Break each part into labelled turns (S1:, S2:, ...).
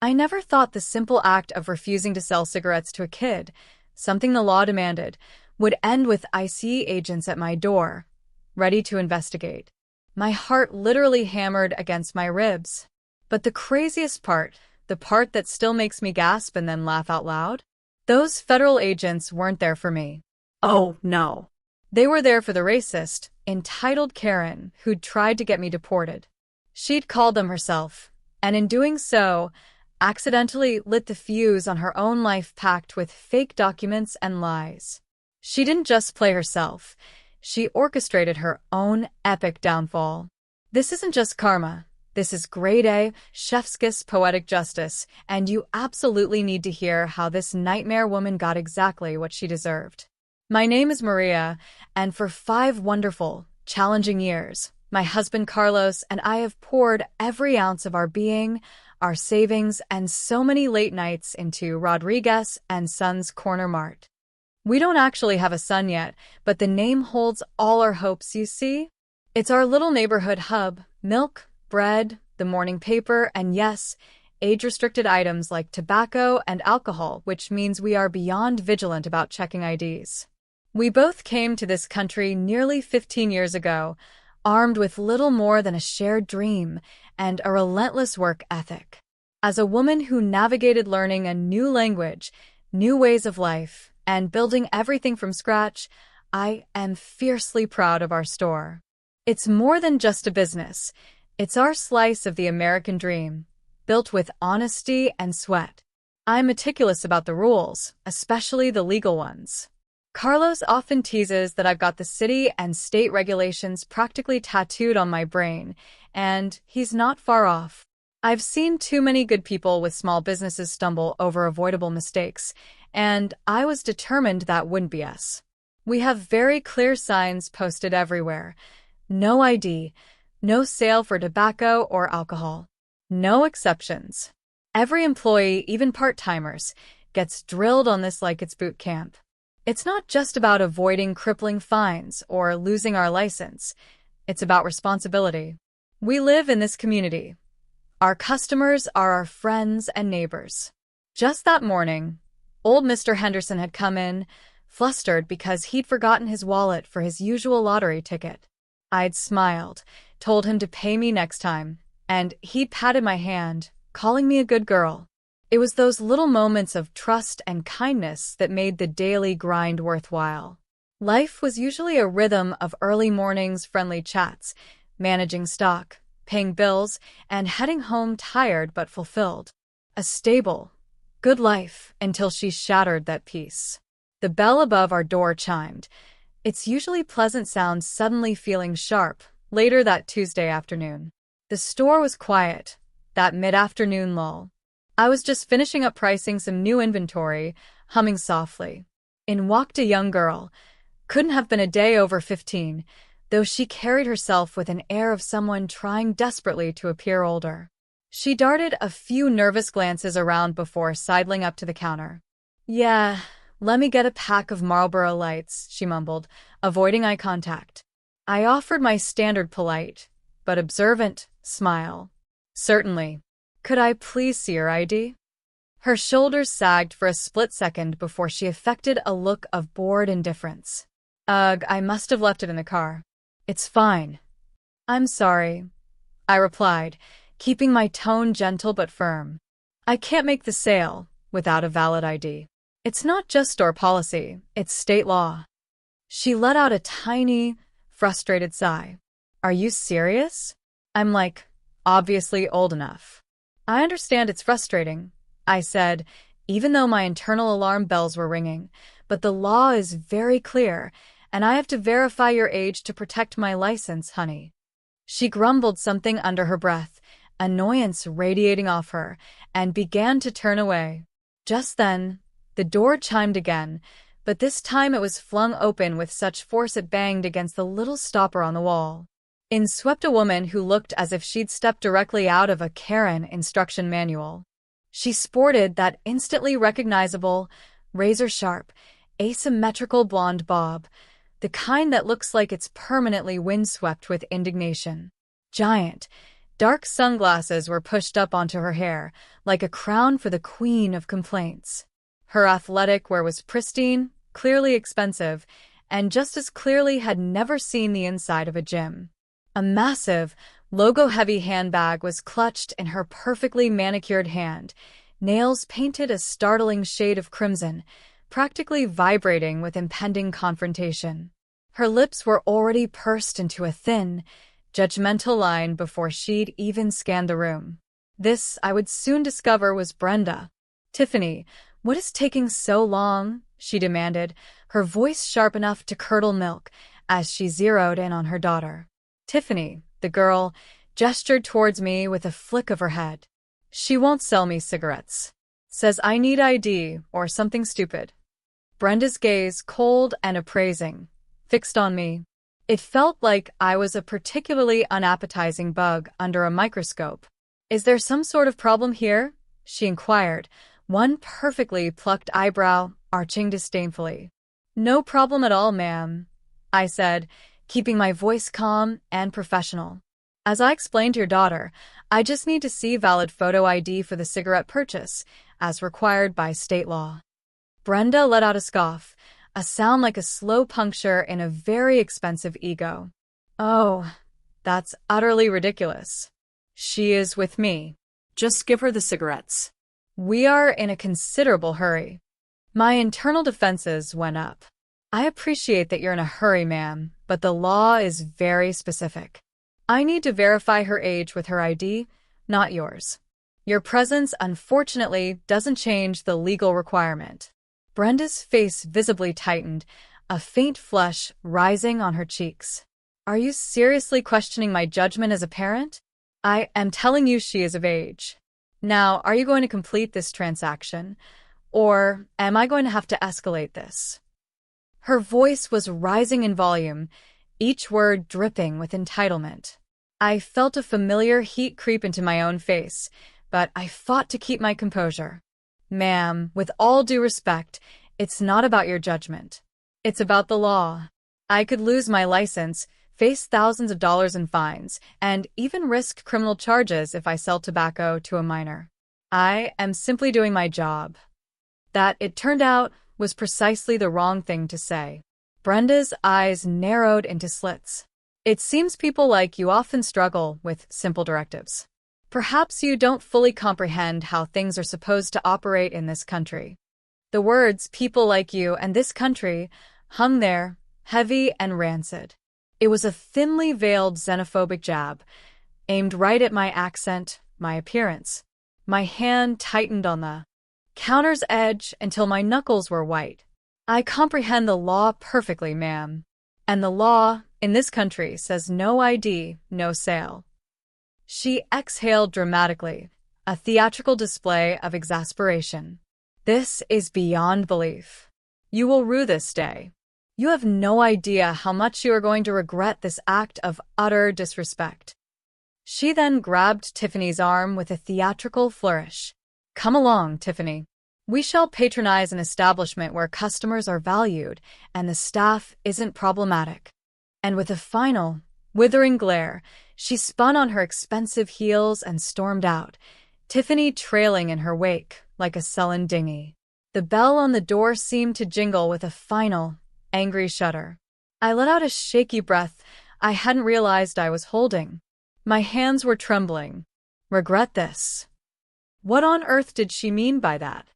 S1: I never thought the simple act of refusing to sell cigarettes to a kid, something the law demanded, would end with ICE agents at my door, ready to investigate. My heart literally hammered against my ribs. But the craziest part, the part that still makes me gasp and then laugh out loud? Those federal agents weren't there for me. Oh, no. They were there for the racist, entitled Karen who'd tried to get me deported. She'd called them herself, and in doing so, accidentally lit the fuse on her own life packed with fake documents and lies. She didn't just play herself. She orchestrated her own epic downfall. This isn't just karma. This is grade A, chef's kiss poetic justice, and you absolutely need to hear how this nightmare woman got exactly what she deserved. My name is Maria, and for 5 wonderful, challenging years, my husband Carlos and I have poured every ounce of our being, our savings, and so many late nights into Rodriguez and Sons Corner Mart. We don't actually have a son yet, but the name holds all our hopes, you see? It's our little neighborhood hub: milk, bread, the morning paper, and yes, age-restricted items like tobacco and alcohol, which means we are beyond vigilant about checking IDs. We both came to this country nearly 15 years ago, armed with little more than a shared dream and a relentless work ethic. As a woman who navigated learning a new language, new ways of life, and building everything from scratch, I am fiercely proud of our store. It's more than just a business. It's our slice of the American dream, built with honesty and sweat. I'm meticulous about the rules, especially the legal ones. Carlos often teases that I've got the city and state regulations practically tattooed on my brain, and he's not far off. I've seen too many good people with small businesses stumble over avoidable mistakes, and I was determined that wouldn't be us. We have very clear signs posted everywhere. No ID, no sale for tobacco or alcohol. No exceptions. Every employee, even part-timers, gets drilled on this like it's boot camp. It's not just about avoiding crippling fines or losing our license. It's about responsibility. We live in this community. Our customers are our friends and neighbors. Just that morning, old Mr. Henderson had come in, flustered because he'd forgotten his wallet for his usual lottery ticket. I'd smiled, told him to pay me next time, and he'd patted my hand, calling me a good girl. It was those little moments of trust and kindness that made the daily grind worthwhile. Life was usually a rhythm of early mornings, friendly chats, managing stock, paying bills, and heading home tired but fulfilled. A stable, good life until she shattered that peace. The bell above our door chimed. Its usually pleasant sound suddenly feeling sharp later that Tuesday afternoon. The store was quiet, that mid-afternoon lull. I was just finishing up pricing some new inventory, humming softly. In walked a young girl. Couldn't have been a day over 15, though she carried herself with an air of someone trying desperately to appear older. She darted a few nervous glances around before sidling up to the counter. "Yeah, let me get a pack of Marlboro Lights," she mumbled, avoiding eye contact. I offered my standard polite, but observant, smile. "Certainly. Could I please see your ID?" Her shoulders sagged for a split second before she affected a look of bored indifference. "Ugh, I must have left it in the car." "It's fine." "I'm sorry," I replied, keeping my tone gentle but firm. "I can't make the sale without a valid ID. It's not just store policy, it's state law." She let out a tiny, frustrated sigh. "Are you serious?" I'm like, obviously old enough. "I understand it's frustrating," I said, even though my internal alarm bells were ringing, "but the law is very clear, and I have to verify your age to protect my license, honey." She grumbled something under her breath, annoyance radiating off her, and began to turn away. Just then, the door chimed again, but this time it was flung open with such force it banged against the little stopper on the wall. In swept a woman who looked as if she'd stepped directly out of a Karen instruction manual. She sported that instantly recognizable, razor-sharp, asymmetrical blonde bob, the kind that looks like it's permanently windswept with indignation. Giant, Dark sunglasses were pushed up onto her hair, like a crown for the queen of complaints. Her athletic wear was pristine, clearly expensive, and just as clearly had never seen the inside of a gym. A massive, logo-heavy handbag was clutched in her perfectly manicured hand, nails painted a startling shade of crimson, practically vibrating with impending confrontation. Her lips were already pursed into a thin, judgmental line before she'd even scanned the room. This, I would soon discover, was Brenda. "Tiffany, what is taking so long?" she demanded, her voice sharp enough to curdle milk as she zeroed in on her daughter. Tiffany, the girl, gestured towards me with a flick of her head. "She won't sell me cigarettes. Says I need ID or something stupid." Brenda's gaze, cold and appraising, fixed on me. It felt like I was a particularly unappetizing bug under a microscope. "Is there some sort of problem here?" she inquired, one perfectly plucked eyebrow arching disdainfully. "No problem at all, ma'am," I said, keeping my voice calm and professional. "As I explained to your daughter, I just need to see valid photo ID for the cigarette purchase, as required by state law." Brenda let out a scoff, a sound like a slow puncture in a very expensive ego. "Oh, that's utterly ridiculous. She is with me. Just give her the cigarettes. We are in a considerable hurry." My internal defenses went up. "I appreciate that you're in a hurry, ma'am, but the law is very specific. I need to verify her age with her ID, not yours. Your presence, unfortunately, doesn't change the legal requirement." Brenda's face visibly tightened, a faint flush rising on her cheeks. "Are you seriously questioning my judgment as a parent? I am telling you she is of age. Now, are you going to complete this transaction, or am I going to have to escalate this?" Her voice was rising in volume, each word dripping with entitlement. I felt a familiar heat creep into my own face, but I fought to keep my composure. "Ma'am, with all due respect, it's not about your judgment. It's about the law. I could lose my license, face thousands of dollars in fines, and even risk criminal charges if I sell tobacco to a minor. I am simply doing my job." That, it turned out, was precisely the wrong thing to say. Brenda's eyes narrowed into slits. "It seems people like you often struggle with simple directives. Perhaps you don't fully comprehend how things are supposed to operate in this country." The words "people like you" and "this country" hung there, heavy and rancid. It was a thinly veiled xenophobic jab, aimed right at my accent, my appearance. My hand tightened on the counter's edge until my knuckles were white. "I comprehend the law perfectly, ma'am. And the law, in this country, says no ID, no sale." She exhaled dramatically, a theatrical display of exasperation. "This is beyond belief. You will rue this day. You have no idea how much you are going to regret this act of utter disrespect." She then grabbed Tiffany's arm with a theatrical flourish. "Come along, Tiffany. We shall patronize an establishment where customers are valued and the staff isn't problematic." And with a final, withering glare, she spun on her expensive heels and stormed out, Tiffany trailing in her wake like a sullen dinghy. The bell on the door seemed to jingle with a final, angry shudder. I let out a shaky breath I hadn't realized I was holding. My hands were trembling. Regret this. What on earth did she mean by that?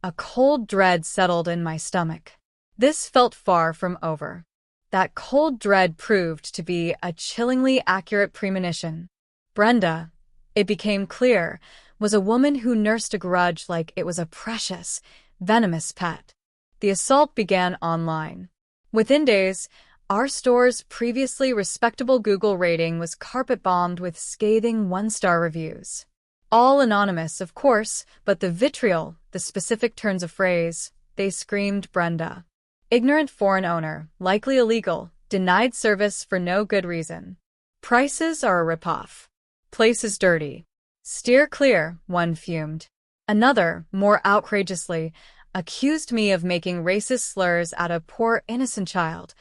S1: A cold dread settled in my stomach. This felt far from over. That cold dread proved to be a chillingly accurate premonition. Brenda, it became clear, was a woman who nursed a grudge like it was a precious, venomous pet. The assault began online. Within days, our store's previously respectable Google rating was carpet-bombed with scathing one-star reviews. All anonymous, of course, but the vitriol, the specific turns of phrase, they screamed Brenda. Ignorant foreign owner, likely illegal, denied service for no good reason. Prices are a ripoff. Place is dirty. Steer clear, one fumed. Another, more outrageously, accused me of making racist slurs at a poor innocent child.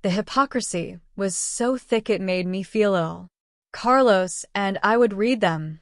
S1: The hypocrisy was so thick it made me feel ill. Carlos and I would read them,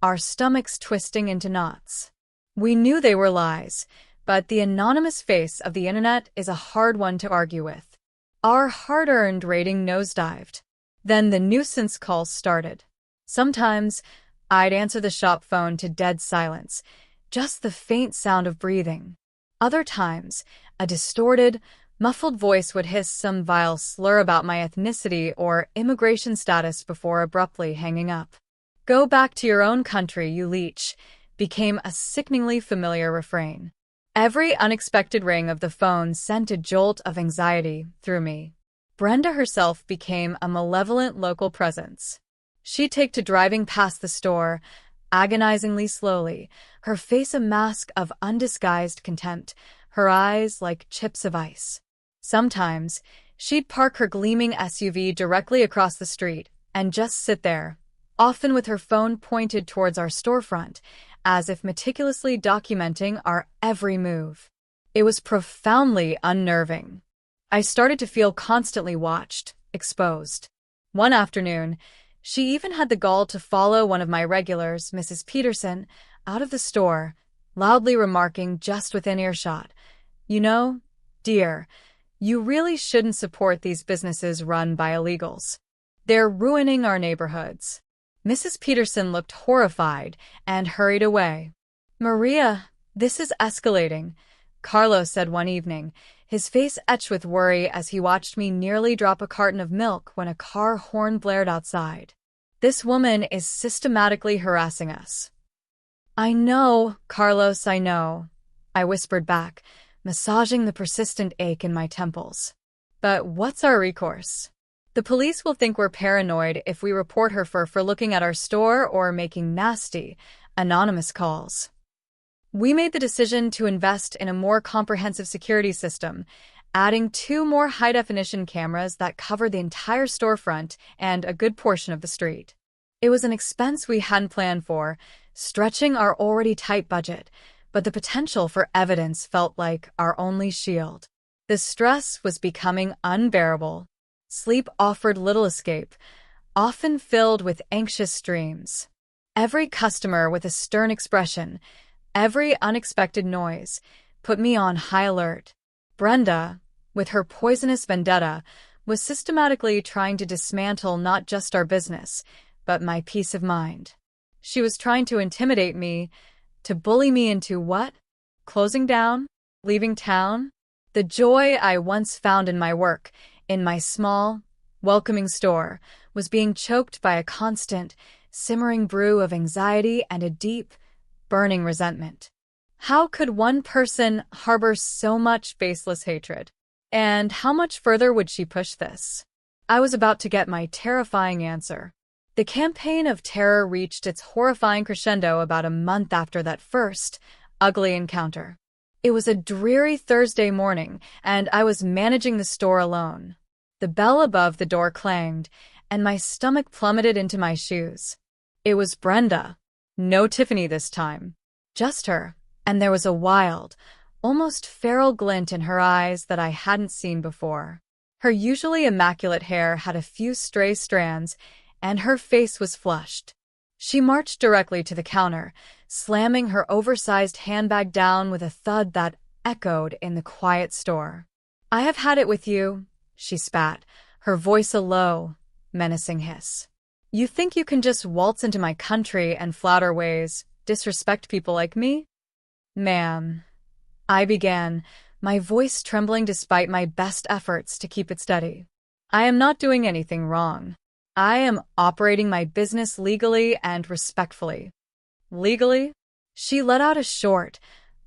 S1: our stomachs twisting into knots. We knew they were lies, but the anonymous face of the internet is a hard one to argue with. Our hard-earned rating nosedived. Then the nuisance calls started. Sometimes, I'd answer the shop phone to dead silence, just the faint sound of breathing. Other times, a distorted, muffled voice would hiss some vile slur about my ethnicity or immigration status before abruptly hanging up. "Go back to your own country, you leech," became a sickeningly familiar refrain. Every unexpected ring of the phone sent a jolt of anxiety through me. Brenda herself became a malevolent local presence. She'd take to driving past the store, agonizingly slowly, her face a mask of undisguised contempt, her eyes like chips of ice. Sometimes, she'd park her gleaming SUV directly across the street and just sit there, often with her phone pointed towards our storefront, as if meticulously documenting our every move. It was profoundly unnerving. I started to feel constantly watched, exposed. One afternoon, she even had the gall to follow one of my regulars, Mrs. Peterson, out of the store, loudly remarking just within earshot, "You know, dear, you really shouldn't support these businesses run by illegals. They're ruining our neighborhoods." Mrs. Peterson looked horrified and hurried away. "Maria, this is escalating," Carlos said one evening, his face etched with worry as he watched me nearly drop a carton of milk when a car horn blared outside. "This woman is systematically harassing us." "I know, Carlos, I know," I whispered back, massaging the persistent ache in my temples. "But what's our recourse? The police will think we're paranoid if we report her for looking at our store or making nasty, anonymous calls." We made the decision to invest in a more comprehensive security system, adding 2 more high-definition cameras that covered the entire storefront and a good portion of the street. It was an expense we hadn't planned for, stretching our already tight budget, but the potential for evidence felt like our only shield. The stress was becoming unbearable. Sleep offered little escape, often filled with anxious dreams. Every customer with a stern expression, every unexpected noise, put me on high alert. Brenda, with her poisonous vendetta, was systematically trying to dismantle not just our business, but my peace of mind. She was trying to intimidate me, to bully me into what? Closing down? Leaving town? The joy I once found in my work, in my small, welcoming store, was being choked by a constant, simmering brew of anxiety and a deep, burning resentment. How could one person harbor so much baseless hatred? And how much further would she push this? I was about to get my terrifying answer. The campaign of terror reached its horrifying crescendo about a month after that first, ugly encounter. It was a dreary Thursday morning, and I was managing the store alone. The bell above the door clanged, and my stomach plummeted into my shoes. It was Brenda. No Tiffany this time. Just her, and there was a wild, almost feral glint in her eyes that I hadn't seen before. Her usually immaculate hair had a few stray strands, and her face was flushed. She marched directly to the counter, slamming her oversized handbag down with a thud that echoed in the quiet store. "I have had it with you," she spat, her voice a low, menacing hiss. "You think you can just waltz into my country and flout our ways, disrespect people like me?" "Ma'am," I began, my voice trembling despite my best efforts to keep it steady. "I am not doing anything wrong. I am operating my business legally and respectfully." "Legally?" She let out a short,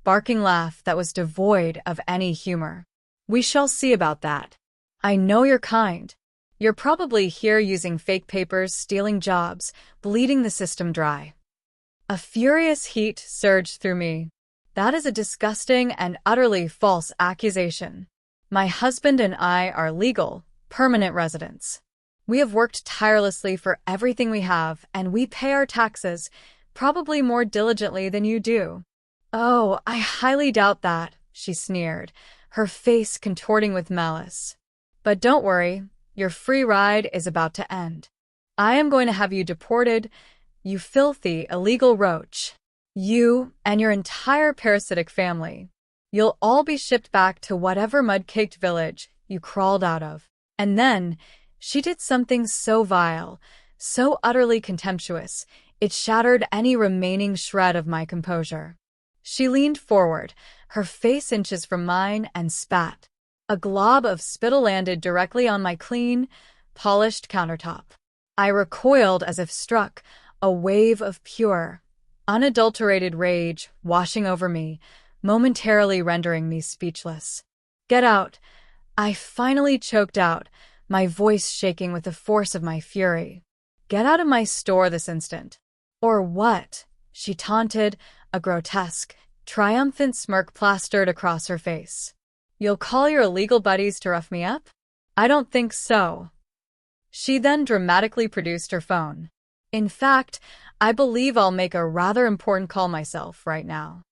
S1: barking laugh that was devoid of any humor. "We shall see about that. I know your kind. You're probably here using fake papers, stealing jobs, bleeding the system dry." A furious heat surged through me. That is a disgusting and utterly false accusation. My husband and I are legal, permanent residents. We have worked tirelessly for everything we have, and we pay our taxes, probably more diligently than you do. "Oh, I highly doubt that," she sneered, her face contorting with malice. "But don't worry, your free ride is about to end. I am going to have you deported, you filthy, illegal roach. You and your entire parasitic family. You'll all be shipped back to whatever mud-caked village you crawled out of. And then, she did something so vile, so utterly contemptuous, it shattered any remaining shred of my composure. She leaned forward, her face inches from mine, and spat. A glob of spittle landed directly on my clean, polished countertop. I recoiled as if struck, a wave of pure, unadulterated rage washing over me, momentarily rendering me speechless. "Get out!" I finally choked out, my voice shaking with the force of my fury. "Get out of my store this instant." "Or what?" she taunted, a grotesque, triumphant smirk plastered across her face. "You'll call your illegal buddies to rough me up?" "I don't think so." She then dramatically produced her phone. "In fact, I believe I'll make a rather important call myself right now."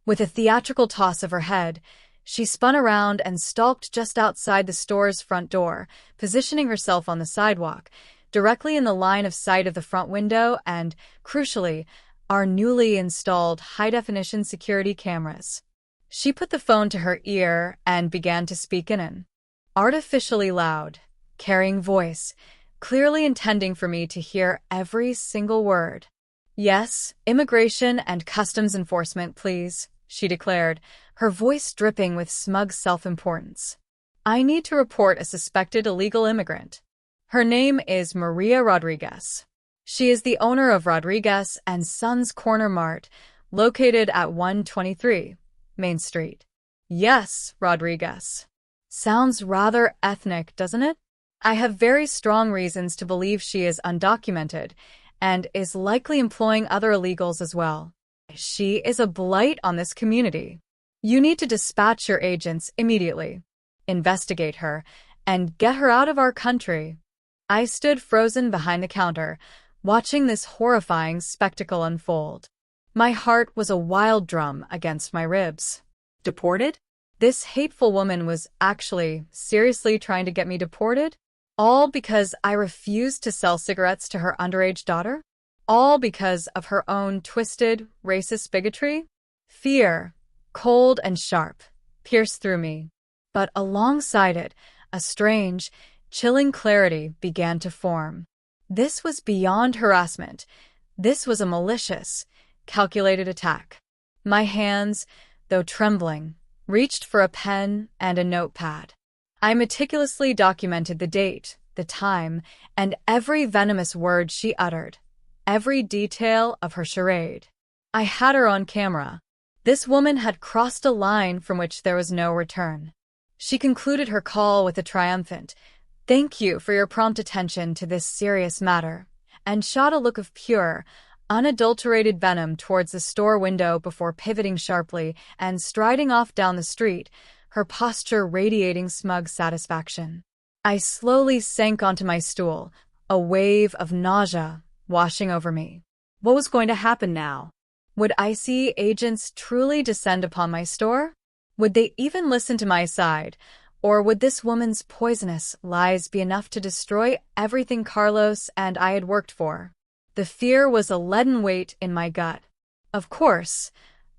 S1: With a theatrical toss of her head, she spun around and stalked just outside the store's front door, positioning herself on the sidewalk, directly in the line of sight of the front window and, crucially, our newly installed high-definition security cameras. She put the phone to her ear and began to speak in an artificially loud, carrying voice, clearly intending for me to hear every single word. "Yes, immigration and customs enforcement, please," she declared, her voice dripping with smug self-importance. "I need to report a suspected illegal immigrant. Her name is Maria Rodriguez. She is the owner of Rodriguez and Sons Corner Mart, located at 123 Main Street." "Yes, Rodriguez." Sounds rather ethnic, doesn't it? "I have very strong reasons to believe she is undocumented and is likely employing other illegals as well. She is a blight on this community. You need to dispatch your agents immediately, investigate her, and get her out of our country." I stood frozen behind the counter, watching this horrifying spectacle unfold. My heart was a wild drum against my ribs. Deported? This hateful woman was actually seriously trying to get me deported? All because I refused to sell cigarettes to her underage daughter? All because of her own twisted, racist bigotry? Fear, cold and sharp, pierced through me. But alongside it, a strange, chilling clarity began to form. This was beyond harassment. This was a malicious, calculated attack. My hands, though trembling, reached for a pen and a notepad. I meticulously documented the date, the time, and every venomous word she uttered, every detail of her charade. I had her on camera. This woman had crossed a line from which there was no return. She concluded her call with a triumphant, "Thank you for your prompt attention to this serious matter," and shot a look of pure, unadulterated venom towards the store window before pivoting sharply and striding off down the street, her posture radiating smug satisfaction. I slowly sank onto my stool, a wave of nausea washing over me. What was going to happen now? Would ICE agents truly descend upon my store? Would they even listen to my side? Or would this woman's poisonous lies be enough to destroy everything Carlos and I had worked for? The fear was a leaden weight in my gut. Of course,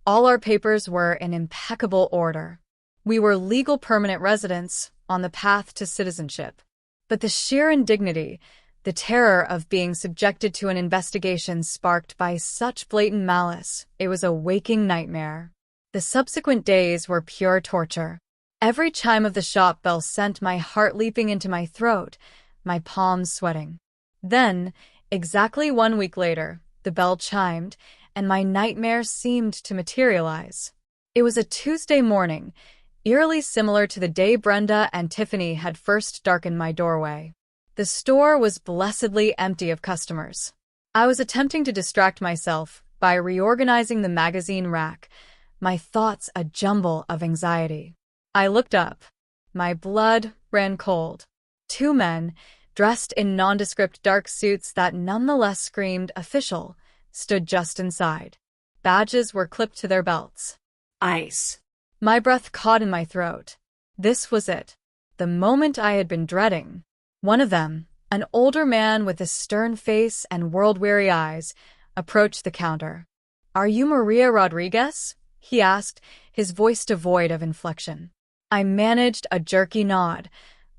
S1: all our papers were in impeccable order. We were legal permanent residents on the path to citizenship. But the sheer indignity, the terror of being subjected to an investigation sparked by such blatant malice, it was a waking nightmare. The subsequent days were pure torture. Every chime of the shop bell sent my heart leaping into my throat, my palms sweating. Then, exactly 1 week later, the bell chimed, and my nightmare seemed to materialize. It was a Tuesday morning, eerily similar to the day Brenda and Tiffany had first darkened my doorway. The store was blessedly empty of customers. I was attempting to distract myself by reorganizing the magazine rack, my thoughts a jumble of anxiety. I looked up. My blood ran cold. 2 men, dressed in nondescript dark suits that nonetheless screamed official, stood just inside. Badges were clipped to their belts. ICE. My breath caught in my throat. This was it. The moment I had been dreading. One of them, An older man with a stern face and world-weary eyes approached the counter. "Are you Maria Rodriguez?" he asked, his voice devoid of inflection. I managed a jerky nod,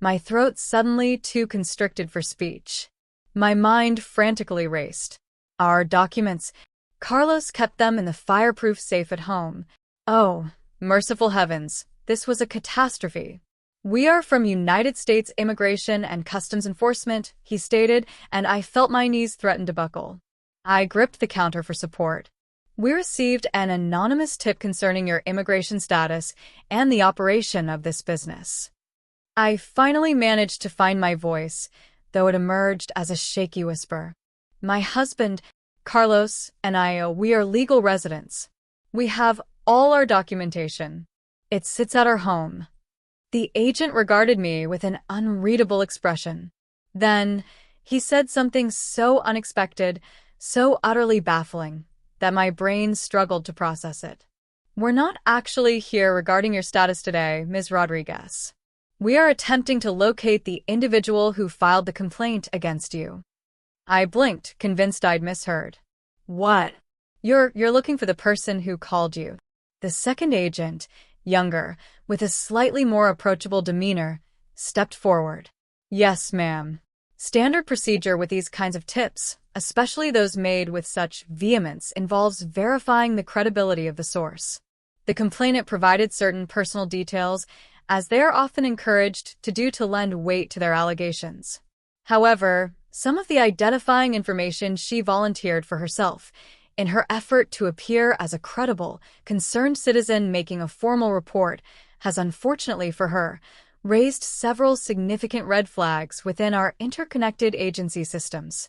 S1: my throat suddenly too constricted for speech. My mind frantically raced. Our documents. Carlos kept them in the fireproof safe at home. Oh, merciful heavens, this was a catastrophe. "We are from United States Immigration and Customs Enforcement," he stated, and I felt my knees threaten to buckle. I gripped the counter for support. "We received an anonymous tip concerning your immigration status and the operation of this business." I finally managed to find my voice, though it emerged as a shaky whisper. "My husband, Carlos, and I, we are legal residents. We have all our documentation. It sits at our home." The agent regarded me with an unreadable expression. Then, he said something so unexpected, so utterly baffling, that my brain struggled to process it. "We're not actually here regarding your status today, Ms. Rodriguez. We are attempting to locate the individual who filed the complaint against you." I blinked, convinced I'd misheard. "What? You're looking for the person who called you?" The second agent, younger, with a slightly more approachable demeanor, stepped forward. "Yes, ma'am. Standard procedure with these kinds of tips, especially those made with such vehemence, involves verifying the credibility of the source. The complainant provided certain personal details, as they are often encouraged to do to lend weight to their allegations. However, some of the identifying information she volunteered for herself, in her effort to appear as a credible, concerned citizen making a formal report, has unfortunately for her raised several significant red flags within our interconnected agency systems."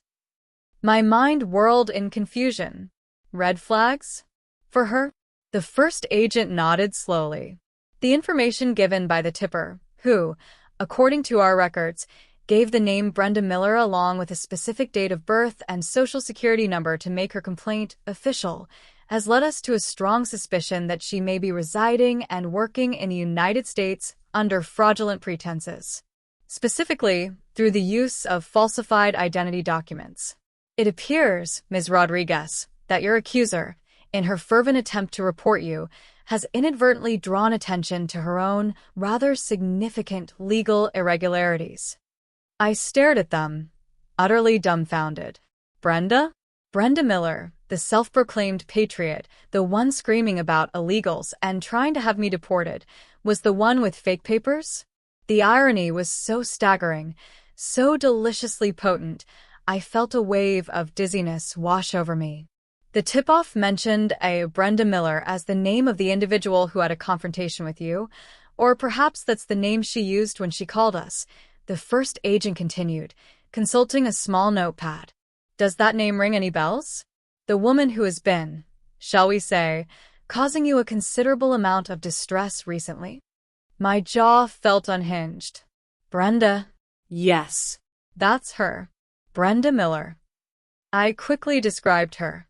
S1: My mind whirled in confusion. Red flags? For her? The first agent nodded slowly. The information given by the tipper, who, according to our records, gave the name Brenda Miller along with a specific date of birth and social security number to make her complaint official, has led us to a strong suspicion that she may be residing and working in the United States under fraudulent pretenses, specifically through the use of falsified identity documents. It appears, Ms. Rodriguez, that your accuser, in her fervent attempt to report you, has inadvertently drawn attention to her own rather significant legal irregularities. I stared at them, utterly dumbfounded. Brenda? Brenda Miller, the self-proclaimed patriot, the one screaming about illegals and trying to have me deported, was the one with fake papers? The irony was so staggering, so deliciously potent, I felt a wave of dizziness wash over me. The tip-off mentioned a Brenda Miller as the name of the individual who had a confrontation with you, or perhaps that's the name she used when she called us. The first agent continued, consulting a small notepad. "Does that name ring any bells? The woman who has been, shall we say, causing you a considerable amount of distress recently?" My jaw felt unhinged. Brenda? Yes, that's her. Brenda Miller. I quickly described her.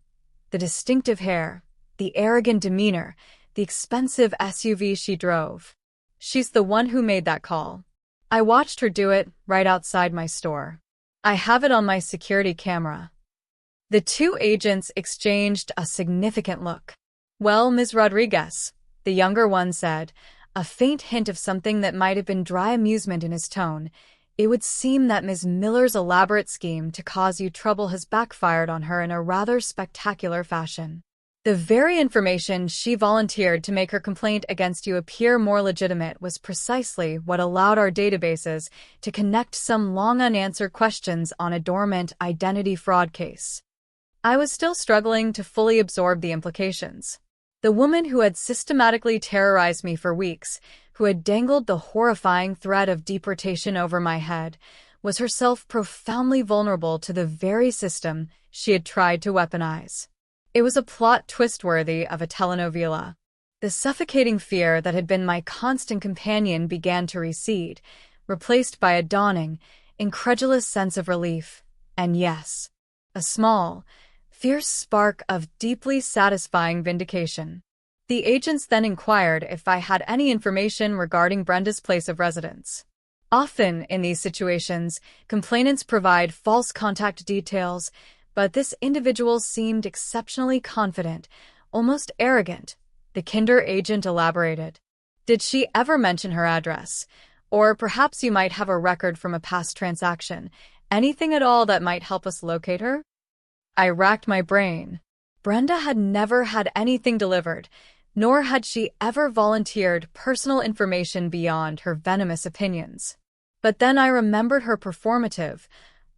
S1: The distinctive hair, the arrogant demeanor, the expensive SUV she drove. She's the one who made that call. I watched her do it right outside my store. I have it on my security camera. The two agents exchanged a significant look. "Well, Ms. Rodriguez," the younger one said, a faint hint of something that might have been dry amusement in his tone, "it would seem that Ms. Miller's elaborate scheme to cause you trouble has backfired on her in a rather spectacular fashion. The very information she volunteered to make her complaint against you appear more legitimate was precisely what allowed our databases to connect some long unanswered questions on a dormant identity fraud case." I was still struggling to fully absorb the implications. The woman who had systematically terrorized me for weeks, who had dangled the horrifying threat of deportation over my head, was herself profoundly vulnerable to the very system she had tried to weaponize. It was a plot twist worthy of a telenovela. The suffocating fear that had been my constant companion began to recede, replaced by a dawning, incredulous sense of relief, and yes, a small, fierce spark of deeply satisfying vindication. The agents then inquired if I had any information regarding Brenda's place of residence. Often, in these situations, complainants provide false contact details, but this individual seemed exceptionally confident, almost arrogant. The Kinder agent elaborated. Did she ever mention her address? Or perhaps you might have a record from a past transaction. Anything at all that might help us locate her? I racked my brain. Brenda had never had anything delivered, nor had she ever volunteered personal information beyond her venomous opinions. But then I remembered her performative,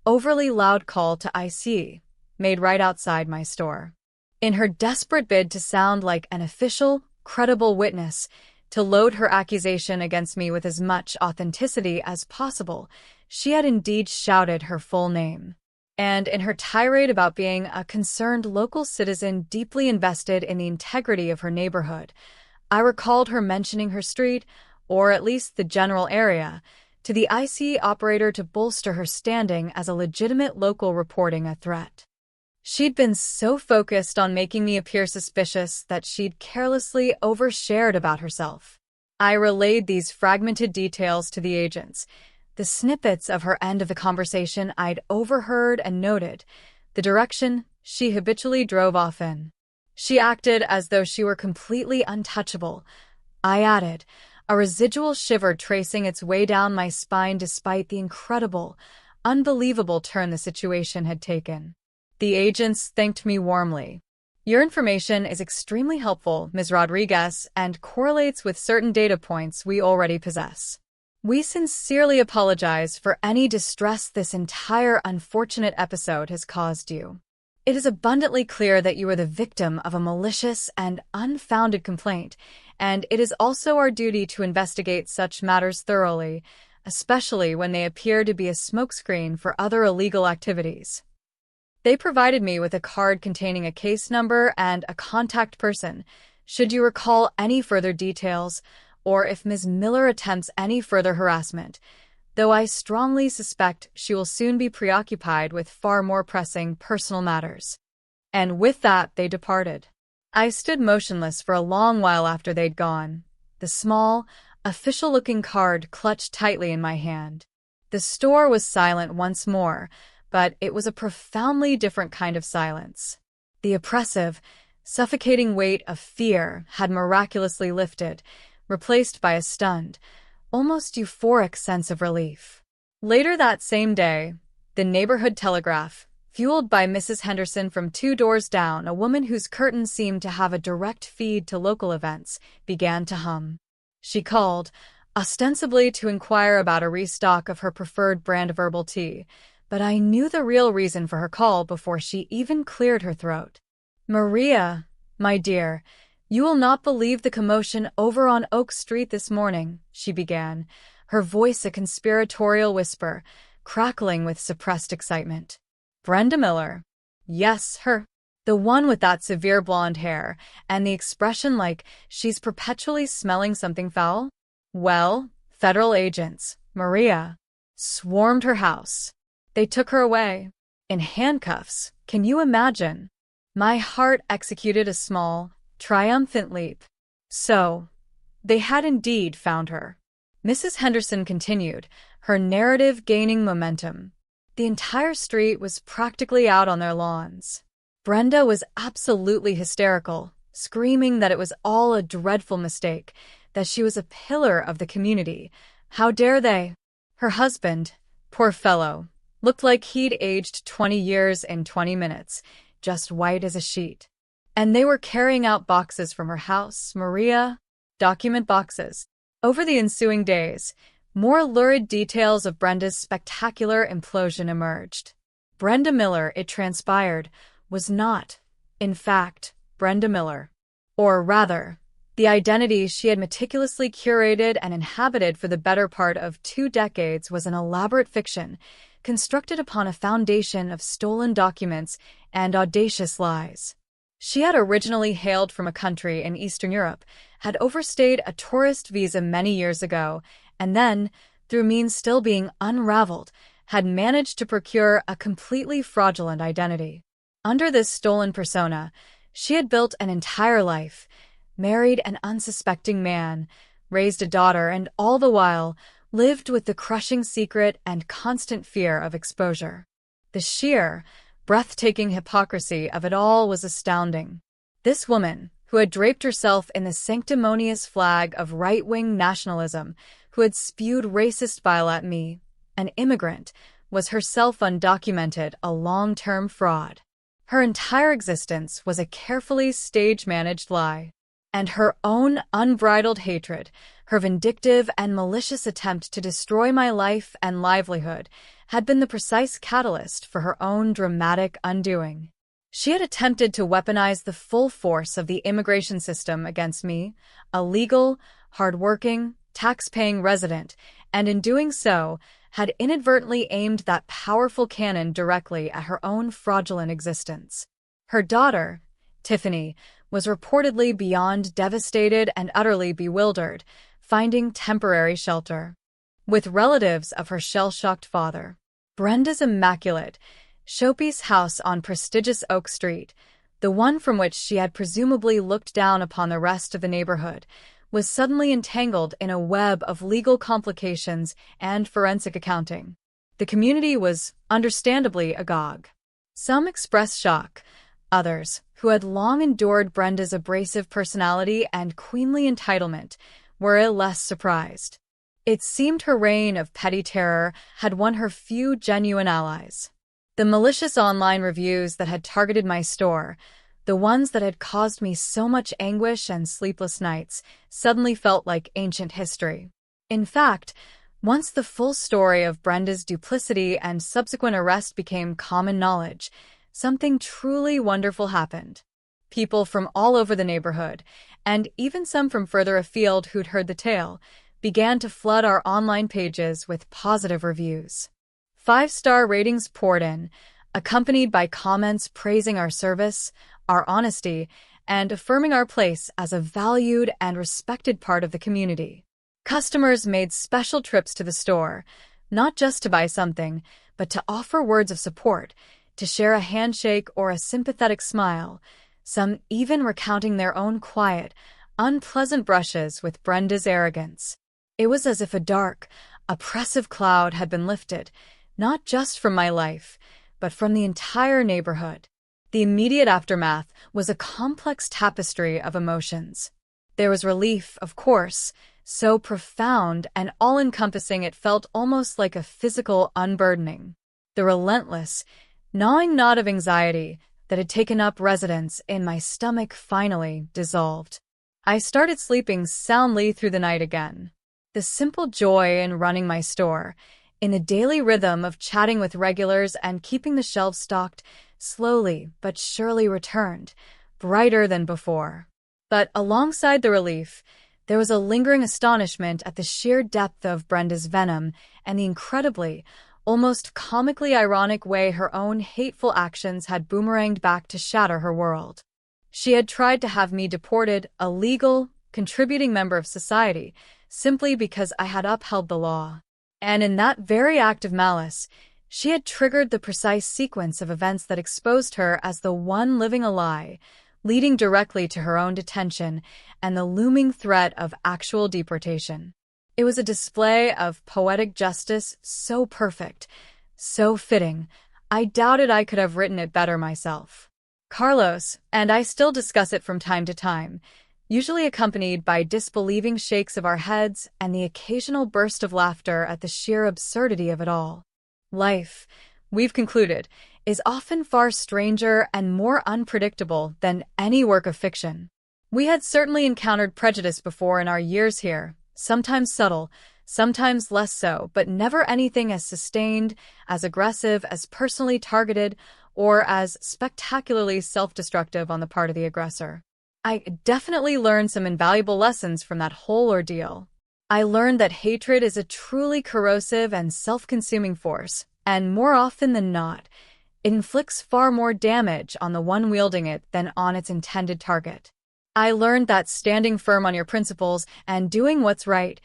S1: overly loud call to IC, made right outside my store. In her desperate bid to sound like an official, credible witness, to load her accusation against me with as much authenticity as possible, she had indeed shouted her full name. And in her tirade about being a concerned local citizen deeply invested in the integrity of her neighborhood, I recalled her mentioning her street, or at least the general area, to the IC operator to bolster her standing as a legitimate local reporting a threat. She'd been so focused on making me appear suspicious that she'd carelessly overshared about herself. I relayed these fragmented details to the agents, the snippets of her end of the conversation I'd overheard and noted, the direction she habitually drove off in. She acted as though she were completely untouchable. I added, a residual shiver tracing its way down my spine despite the incredible, unbelievable turn the situation had taken. The agents thanked me warmly. Your information is extremely helpful, Ms. Rodriguez, and correlates with certain data points we already possess. We sincerely apologize for any distress this entire unfortunate episode has caused you. It is abundantly clear that you are the victim of a malicious and unfounded complaint, and it is also our duty to investigate such matters thoroughly, especially when they appear to be a smokescreen for other illegal activities. They provided me with a card containing a case number and a contact person, should you recall any further details, or if Ms. Miller attempts any further harassment, though I strongly suspect she will soon be preoccupied with far more pressing personal matters. And with that, they departed. I stood motionless for a long while after they'd gone, the small, official-looking card clutched tightly in my hand. The store was silent once more, but it was a profoundly different kind of silence. The oppressive, suffocating weight of fear had miraculously lifted, replaced by a stunned, almost euphoric sense of relief. Later that same day, the neighborhood telegraph, fueled by Mrs. Henderson from 2 doors down, a woman whose curtains seemed to have a direct feed to local events, began to hum. She called, ostensibly to inquire about a restock of her preferred brand of herbal tea, but I knew the real reason for her call before she even cleared her throat. Maria, my dear, you will not believe the commotion over on Oak Street this morning, she began, her voice a conspiratorial whisper, crackling with suppressed excitement. Brenda Miller. Yes, her. The one with that severe blonde hair, and the expression like she's perpetually smelling something foul? Well, federal agents, Maria, swarmed her house. They took her away. In handcuffs, can you imagine? My heart executed a small, triumphant leap. So, they had indeed found her. Mrs. Henderson continued, her narrative gaining momentum. The entire street was practically out on their lawns. Brenda was absolutely hysterical, screaming that it was all a dreadful mistake, that she was a pillar of the community. How dare they? Her husband, poor fellow, looked like he'd aged 20 years in 20 minutes, just white as a sheet. And they were carrying out boxes from her house, Maria, document boxes. Over the ensuing days, more lurid details of Brenda's spectacular implosion emerged. Brenda Miller, it transpired, was not, in fact, Brenda Miller. Or rather, the identity she had meticulously curated and inhabited for the better part of 2 decades was an elaborate fiction, constructed upon a foundation of stolen documents and audacious lies. She had originally hailed from a country in Eastern Europe, had overstayed a tourist visa many years ago, and then, through means still being unraveled, had managed to procure a completely fraudulent identity. Under this stolen persona, she had built an entire life, married an unsuspecting man, raised a daughter, and all the while lived with the crushing secret and constant fear of exposure. The sheer, breathtaking hypocrisy of it all was astounding. This woman, who had draped herself in the sanctimonious flag of right-wing nationalism, who had spewed racist bile at me, an immigrant, was herself undocumented, a long-term fraud. Her entire existence was a carefully stage-managed lie. And her own unbridled hatred, her vindictive and malicious attempt to destroy my life and livelihood, had been the precise catalyst for her own dramatic undoing. She had attempted to weaponize the full force of the immigration system against me, a legal, hardworking, tax-paying resident, and in doing so, had inadvertently aimed that powerful cannon directly at her own fraudulent existence. Her daughter, Tiffany, was reportedly beyond devastated and utterly bewildered, finding temporary shelter with relatives of her shell-shocked father. Brenda's immaculate, showpiece house on prestigious Oak Street, the one from which she had presumably looked down upon the rest of the neighborhood, was suddenly entangled in a web of legal complications and forensic accounting. The community was understandably agog. Some expressed shock. Others, who had long endured Brenda's abrasive personality and queenly entitlement, were less surprised. It seemed her reign of petty terror had won her few genuine allies. The malicious online reviews that had targeted my store, the ones that had caused me so much anguish and sleepless nights, suddenly felt like ancient history. In fact, once the full story of Brenda's duplicity and subsequent arrest became common knowledge, something truly wonderful happened. People from all over the neighborhood, and even some from further afield who'd heard the tale, began to flood our online pages with positive reviews. 5-star ratings poured in, accompanied by comments praising our service, our honesty, and affirming our place as a valued and respected part of the community. Customers made special trips to the store, not just to buy something, but to offer words of support, to share a handshake or a sympathetic smile, some even recounting their own quiet, unpleasant brushes with Brenda's arrogance. It was as if a dark, oppressive cloud had been lifted, not just from my life, but from the entire neighborhood. The immediate aftermath was a complex tapestry of emotions. There was relief, of course, so profound and all-encompassing it felt almost like a physical unburdening. The relentless, gnawing knot of anxiety that had taken up residence in my stomach finally dissolved. I started sleeping soundly through the night again. The simple joy in running my store, in the daily rhythm of chatting with regulars and keeping the shelves stocked, slowly but surely returned, brighter than before. But alongside the relief, there was a lingering astonishment at the sheer depth of Brenda's venom and the incredibly, almost comically ironic way her own hateful actions had boomeranged back to shatter her world. She had tried to have me deported, a legal, contributing member of society, simply because I had upheld the law. And in that very act of malice, she had triggered the precise sequence of events that exposed her as the one living a lie, leading directly to her own detention and the looming threat of actual deportation. It was a display of poetic justice so perfect, so fitting, I doubted I could have written it better myself. Carlos and I still discuss it from time to time, usually accompanied by disbelieving shakes of our heads and the occasional burst of laughter at the sheer absurdity of it all. Life, we've concluded, is often far stranger and more unpredictable than any work of fiction. We had certainly encountered prejudice before in our years here, sometimes subtle, sometimes less so, but never anything as sustained, as aggressive, as personally targeted, or as spectacularly self-destructive on the part of the aggressor. I definitely learned some invaluable lessons from that whole ordeal. I learned that hatred is a truly corrosive and self-consuming force, and more often than not, it inflicts far more damage on the one wielding it than on its intended target. I learned that standing firm on your principles and doing what's right,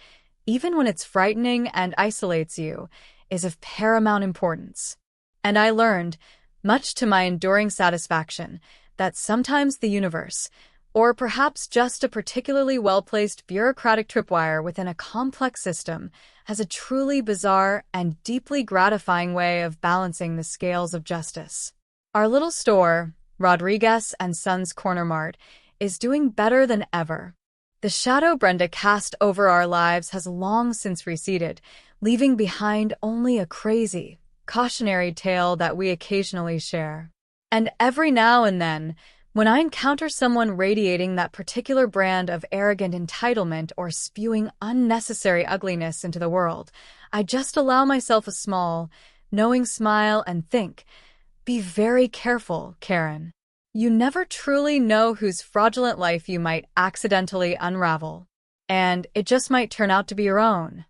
S1: even when it's frightening and isolates you, is of paramount importance. And I learned, much to my enduring satisfaction, that sometimes the universe, Or perhaps just a particularly well-placed bureaucratic tripwire within a complex system has a truly bizarre and deeply gratifying way of balancing the scales of justice. Our little store, Rodriguez and Sons Corner Mart, is doing better than ever. The shadow Brenda cast over our lives has long since receded, leaving behind only a crazy, cautionary tale that we occasionally share. And every now and then, when I encounter someone radiating that particular brand of arrogant entitlement or spewing unnecessary ugliness into the world, I just allow myself a small, knowing smile and think, be very careful, Karen. You never truly know whose fraudulent life you might accidentally unravel. And it just might turn out to be your own.